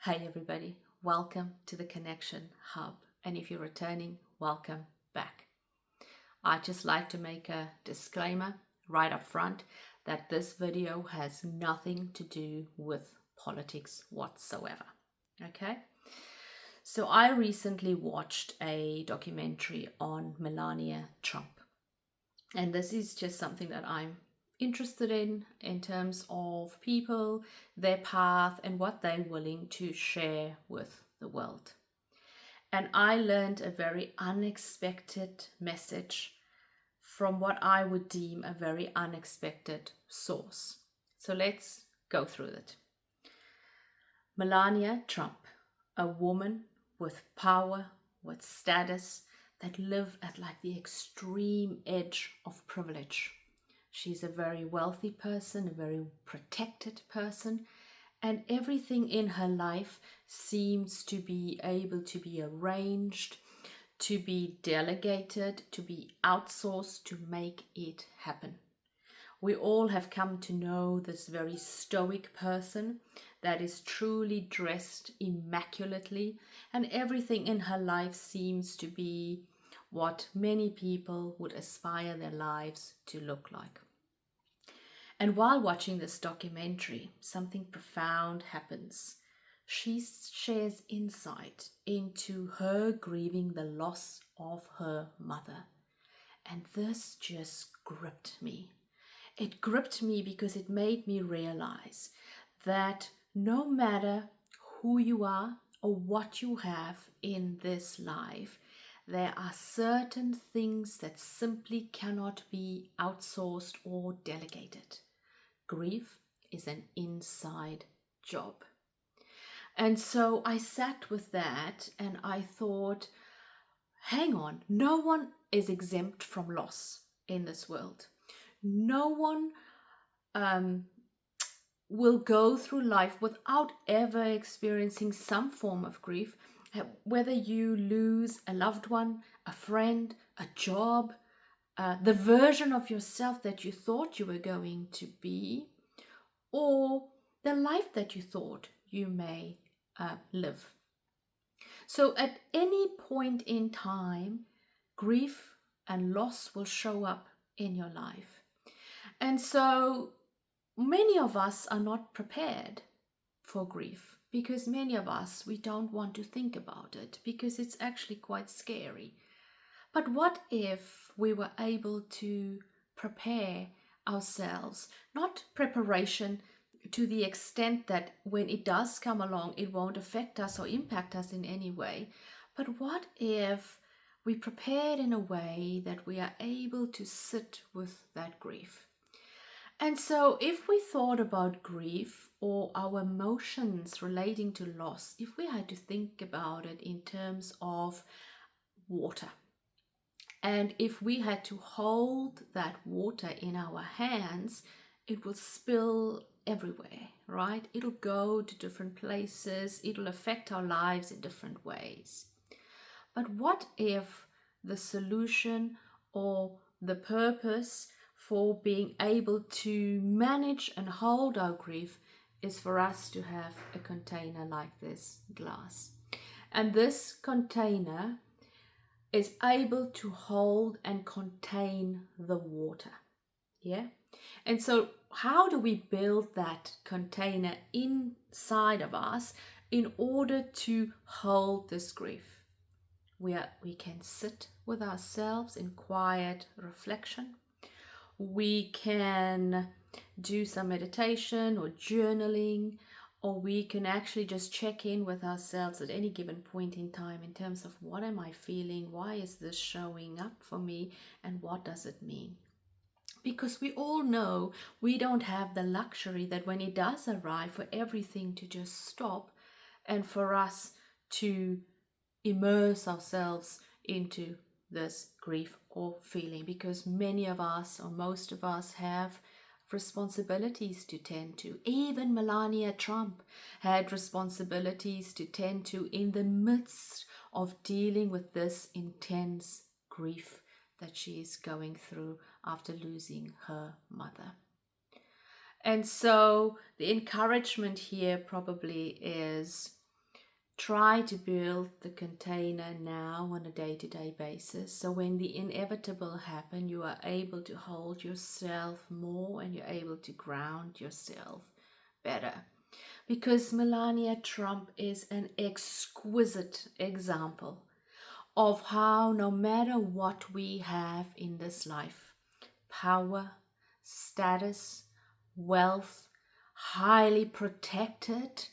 Hey everybody, welcome to the Connection Hub. And if you're returning, welcome back. I'd just like to make a disclaimer right up front that this video has nothing to do with politics whatsoever. Okay? So I recently watched a documentary on Melania Trump. And this is just something that I'm interested in terms of people, their path, and what they're willing to share with the world. And I learned a very unexpected message from what I would deem a very unexpected source. So let's go through it. Melania Trump, a woman with power, with status, that live at like the extreme edge of privilege. She's a very wealthy person, a very protected person, and everything in her life seems to be able to be arranged, to be delegated, to be outsourced to make it happen. We all have come to know this very stoic person that is truly dressed immaculately, and everything in her life seems to be what many people would aspire their lives to look like. And while watching this documentary, something profound happens. She shares insight into her grieving the loss of her mother. And this just gripped me. It gripped me because it made me realize that no matter who you are or what you have in this life, there are certain things that simply cannot be outsourced or delegated. Grief is an inside job. And so I sat with that and I thought, hang on, no one is exempt from loss in this world. No one will go through life without ever experiencing some form of grief, whether you lose a loved one, a friend, a job, the version of yourself that you thought you were going to be, or the life that you thought you may live. So at any point in time, grief and loss will show up in your life. And so many of us are not prepared for grief because many of us, we don't want to think about it because it's actually quite scary. But what if we were able to prepare ourselves, not preparation to the extent that when it does come along, it won't affect us or impact us in any way. But what if we prepared in a way that we are able to sit with that grief? And so if we thought about grief or our emotions relating to loss, if we had to think about it in terms of water, and if we had to hold that water in our hands, it will spill everywhere, right? It'll go to different places. It'll affect our lives in different ways. But what if the solution or the purpose for being able to manage and hold our grief is for us to have a container like this glass? And this container is able to hold and contain the water. Yeah? And so how do we build that container inside of us in order to hold this grief? We can sit with ourselves in quiet reflection. We can do some meditation or journaling, or we can actually just check in with ourselves at any given point in time in terms of what am I feeling, why is this showing up for me, and what does it mean? Because we all know we don't have the luxury that when it does arrive for everything to just stop and for us to immerse ourselves into this grief or feeling, because many of us or most of us have responsibilities to tend to. Even Melania Trump had responsibilities to tend to in the midst of dealing with this intense grief that she is going through after losing her mother. And so the encouragement here probably is Try to build the container now on a day-to-day basis. So when the inevitable happen, you are able to hold yourself more and you're able to ground yourself better. Because Melania Trump is an exquisite example of how no matter what we have in this life, power, status, wealth, highly protected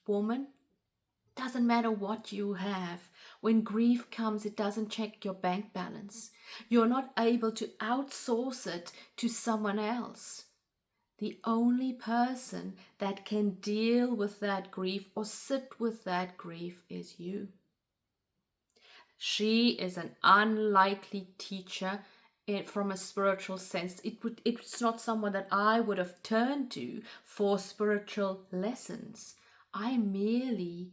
woman, doesn't matter what you have. When grief comes, it doesn't check your bank balance. You're not able to outsource it to someone else. The only person that can deal with that grief or sit with that grief is you. She is an unlikely teacher from a spiritual sense. It's not someone that I would have turned to for spiritual lessons. I merely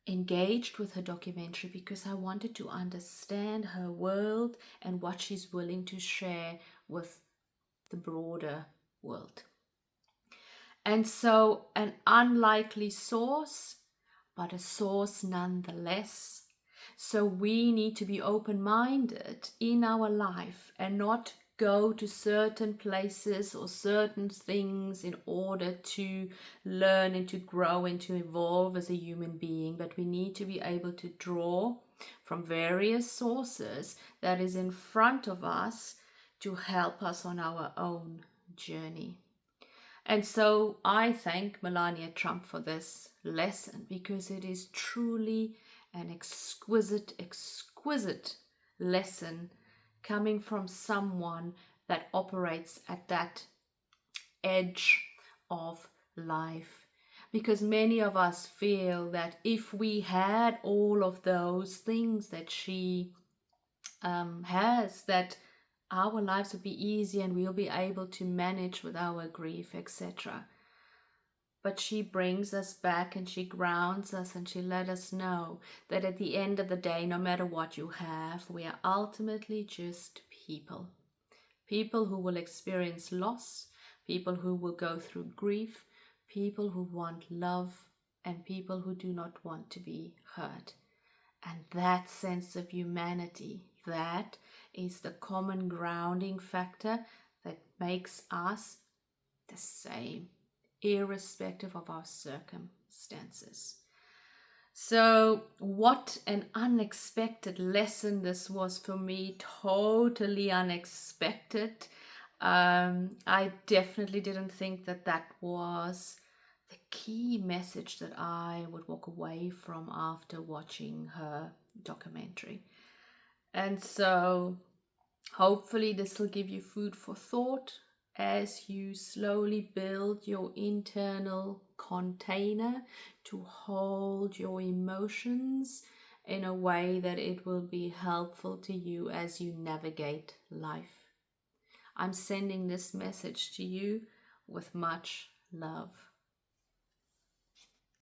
engaged with her documentary because I wanted to understand her world and what she's willing to share with the broader world. And so an unlikely source, but a source nonetheless. So we need to be open-minded in our life and not go to certain places or certain things in order to learn and to grow and to evolve as a human being. But we need to be able to draw from various sources that is in front of us to help us on our own journey. And so I thank Melania Trump for this lesson because it is truly an exquisite, exquisite lesson coming from someone that operates at that edge of life. Because many of us feel that if we had all of those things that she has, that our lives will be easy and we'll be able to manage with our grief, etc. But she brings us back and she grounds us and she let us know that at the end of the day, no matter what you have, we are ultimately just people. People who will experience loss, people who will go through grief, people who want love, and people who do not want to be hurt. And that sense of humanity, that is the common grounding factor that makes us the same, irrespective of our circumstances. So what an unexpected lesson this was for me, totally unexpected. I definitely didn't think that that was the key message that I would walk away from after watching her documentary. And so hopefully this will give you food for thought as you slowly build your internal container to hold your emotions in a way that it will be helpful to you as you navigate life. I'm sending this message to you with much love.